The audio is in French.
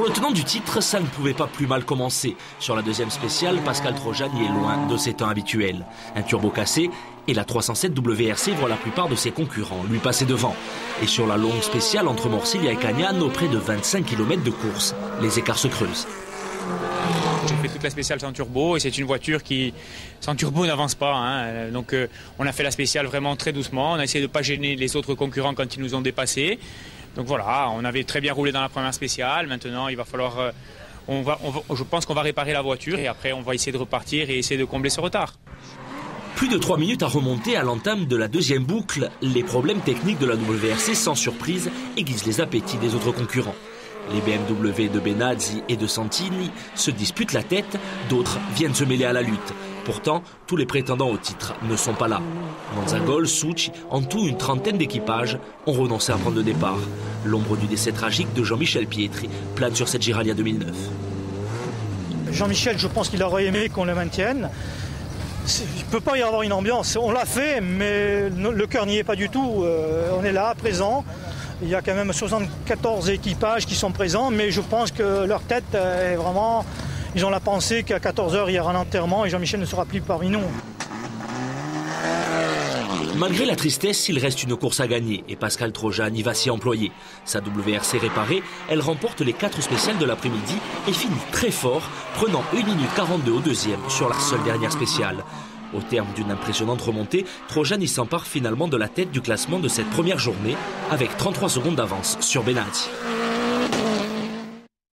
le tenant du titre, ça ne pouvait pas plus mal commencer. Sur la deuxième spéciale, Pascal Trojani est loin de ses temps habituels. Un turbo cassé et la 307 WRC voit la plupart de ses concurrents lui passer devant. Et sur la longue spéciale entre Morcilla et Cagnan, au près de 25 km de course, les écarts se creusent. J'ai fait toute la spéciale sans turbo et c'est une voiture qui, sans turbo, n'avance pas. Hein. Donc on a fait la spéciale vraiment très doucement. On a essayé de ne pas gêner les autres concurrents quand ils nous ont dépassés. Donc voilà, on avait très bien roulé dans la première spéciale. Maintenant, il va falloir... je pense qu'on va réparer la voiture et après on va essayer de repartir et essayer de combler ce retard. Plus de 3 minutes à remonter à l'entame de la deuxième boucle. Les problèmes techniques de la WRC, sans surprise, aiguisent les appétits des autres concurrents. Les BMW de Benazzi et de Santini se disputent la tête, d'autres viennent se mêler à la lutte. Pourtant, tous les prétendants au titre ne sont pas là. Manzagol, Succi, en tout une trentaine d'équipages ont renoncé à prendre le départ. L'ombre du décès tragique de Jean-Michel Pietri plane sur cette Giralia 2009. Jean-Michel, je pense qu'il aurait aimé qu'on le maintienne. Il ne peut pas y avoir une ambiance. On l'a fait, mais le cœur n'y est pas du tout. On est là, présent. Il y a quand même 74 équipages qui sont présents, mais je pense que leur tête est vraiment... Ils ont la pensée qu'à 14h, il y aura un enterrement et Jean-Michel ne sera plus parmi nous. Malgré la tristesse, il reste une course à gagner et Pascal Trojani va s'y employer. Sa WRC réparée, elle remporte les 4 spéciales de l'après-midi et finit très fort, prenant 1 minute 42 au deuxième sur la seule dernière spéciale. Au terme d'une impressionnante remontée, Trojani s'empare finalement de la tête du classement de cette première journée avec 33 secondes d'avance sur Benazzi.